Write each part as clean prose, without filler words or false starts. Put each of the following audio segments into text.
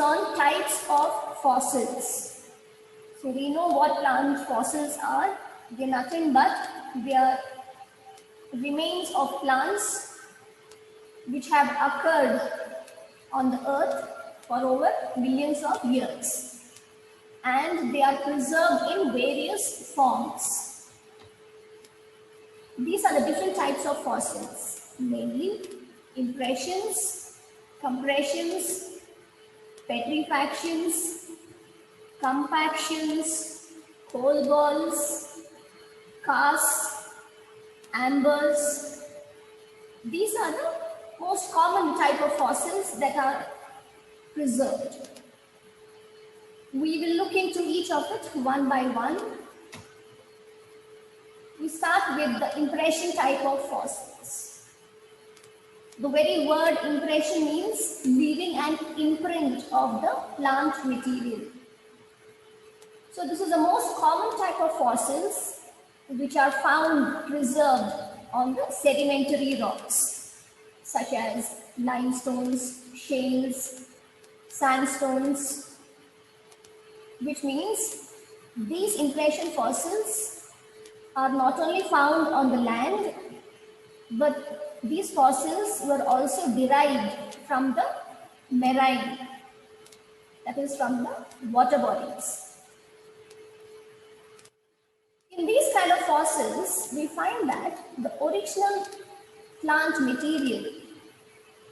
on types of fossils. So we know what plant fossils are. They're nothing but they are remains of plants which have occurred on the earth for over millions of years, and they are preserved in various forms. These are the different types of fossils, mainly impressions, compressions, petrifactions, compactions, coal balls, casts, ambers. These are the most common type of fossils that are preserved. We will look into each of it one by one. We start with the impression type of fossils. The very word impression means leaving an imprint of the plant material. So this is the most common type of fossils which are found preserved on the sedimentary rocks, such as limestones, shales, sandstones, which means these impression fossils are not only found on the land, but these fossils were also derived from the marine, that is from the water bodies. In these kind of fossils, we find that the original plant material,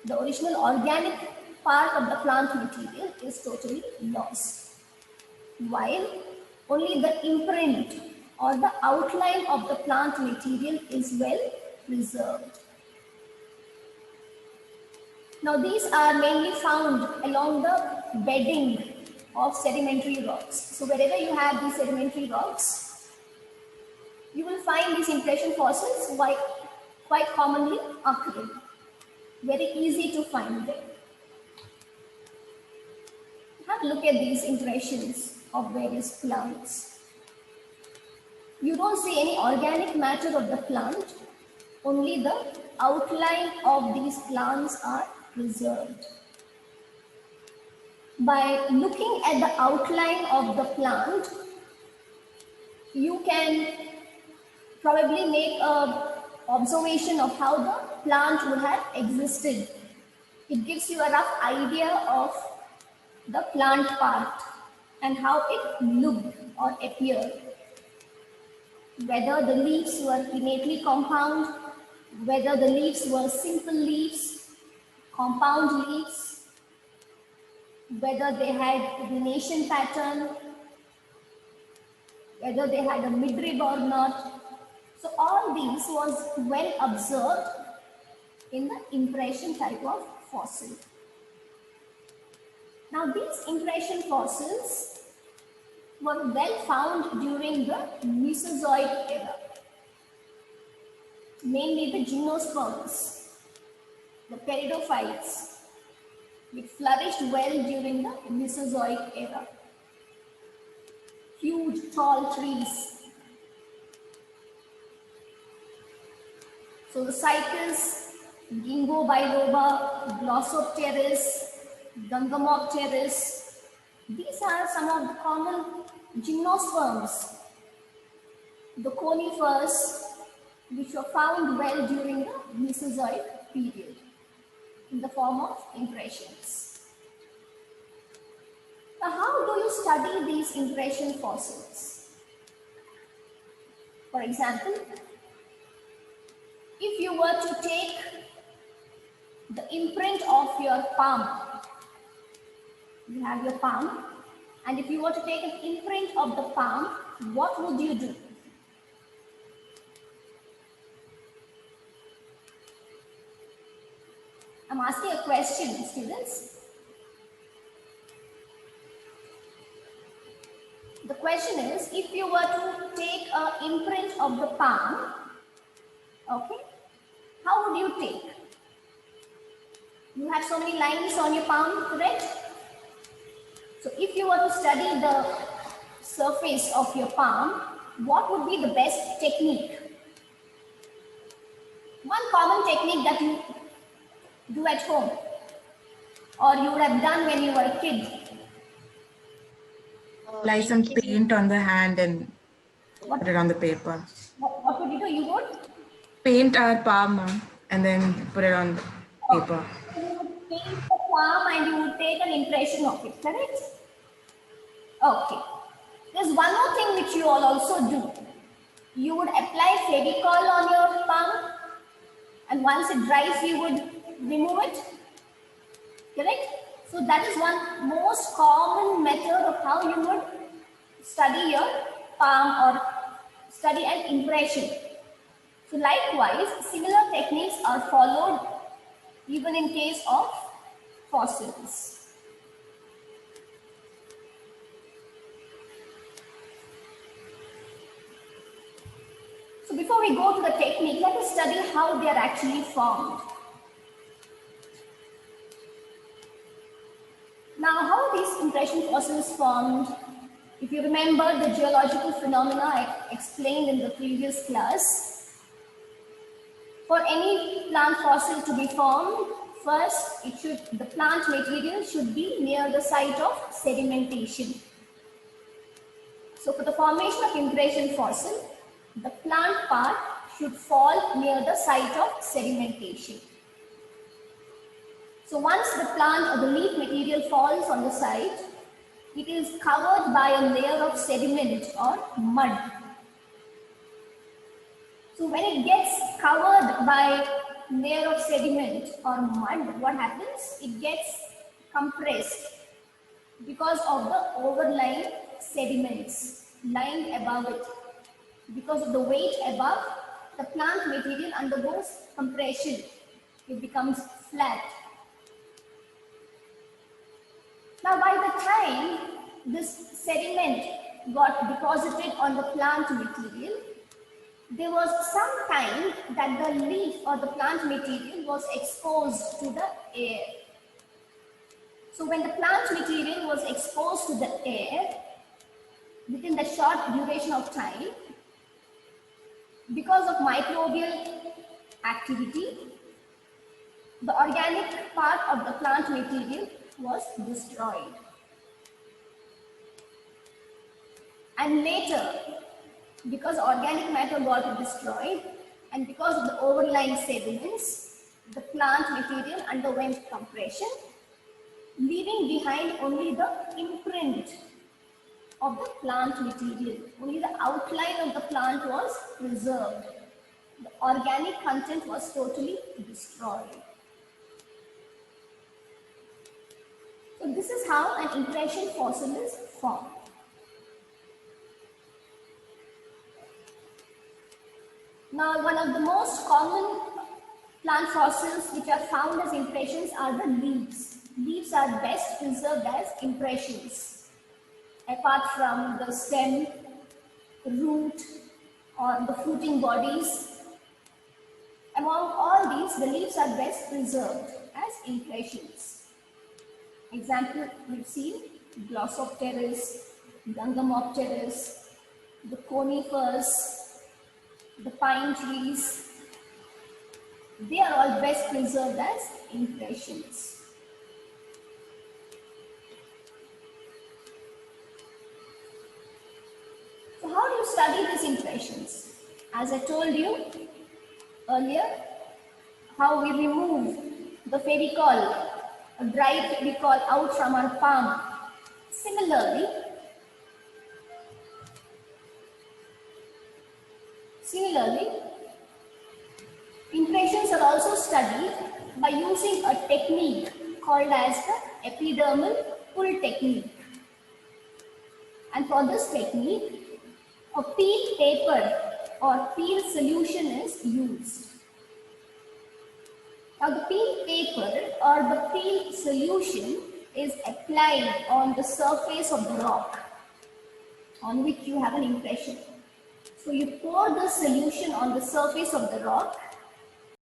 the original organic part of the plant material is totally lost, while only the imprint or the outline of the plant material is well preserved. Now these are mainly found along the bedding of sedimentary rocks. So wherever you have these sedimentary rocks, you will find these impression fossils quite commonly occurring. Very easy to find them. Have a look at these impressions of various plants. You don't see any organic matter of the plant, only the outline of these plants are preserved. By looking at the outline of the plant, you can probably make an observation of how the plant would have existed. It gives you a rough idea of the plant part and how it looked or appeared. Whether the leaves were innately compound, whether the leaves were simple leaves, compound leaves, whether they had venation pattern, whether they had a midrib or not. So all these was well observed in the impression type of fossil. Now these impression fossils were well found during the Mesozoic era, mainly the gymnosperms, the peridophytes, which flourished well during the Mesozoic era. Huge tall trees. So the cycas, Ginkgo biloba, Glossopteris, Gangamopteris, these are some of the common gymnosperms, the conifers, which were found well during the Mesozoic period in the form of impressions. Now, how do you study these impression fossils? For example, if you were to take the imprint of your palm, you have your palm, and if you were to take an imprint of the palm, what would you do? I'm asking a question, students. The question is, if you were to take an imprint of the palm, okay, how would you take? You have so many lines on your palm, correct? So if you were to study the surface of your palm, what would be the best technique? One common technique that you do at home, or you would have done when you were a kid, apply some paint on the hand and put it on the paper. What would you do? You would Paint our palm, ma'am, and then put it on the paper. you would paint the palm and you would take an impression of it, correct? Okay. There's one more thing which you all also do. You would apply Fevicol on your palm, and once it dries, you would remove it. Correct? So that is one most common method of how you would study your palm or study an impression. So likewise, similar techniques are followed even in case of fossils. So before we go to the technique, let us study how they are actually formed. Now, how are these impression fossils formed? If you remember the geological phenomena I explained in the previous class, for any plant fossil to be formed, first the plant material should be near the site of sedimentation. So for the formation of impression fossil, the plant part should fall near the site of sedimentation. So once the plant or the leaf material falls on the site, it is covered by a layer of sediment or mud. So when it gets covered by a layer of sediment or mud, what happens? It gets compressed because of the overlying sediments lying above it. Because of the weight above, the plant material undergoes compression. It becomes flat. Now, by the time this sediment got deposited on the plant material, there was some time that the leaf or the plant material was exposed to the air. So when the plant material was exposed to the air, within the short duration of time, because of microbial activity, the organic part of the plant material was destroyed. And later, because organic matter got destroyed and because of the overlying sediments, the plant material underwent compression, leaving behind only the imprint of the plant material. Only the outline of the plant was preserved. The organic content was totally destroyed. So this is how an impression fossil is formed. Now, one of the most common plant fossils which are found as impressions are the leaves. Leaves are best preserved as impressions, apart from the stem, root, or the fruiting bodies. Among all these, the leaves are best preserved as impressions. Example, we've seen Glossopteris, Gangamopteris, the conifers, the pine trees. They are all best preserved as impressions. So how do you study these impressions? As I told you earlier, how we remove the Fevicol, a dry Fevicol out from our palm. Similarly, impressions are also studied by using a technique called as the epidermal pull technique. And for this technique, a peel paper or peel solution is used. Now the peel paper or the peel solution is applied on the surface of the rock on which you have an impression. So you pour the solution on the surface of the rock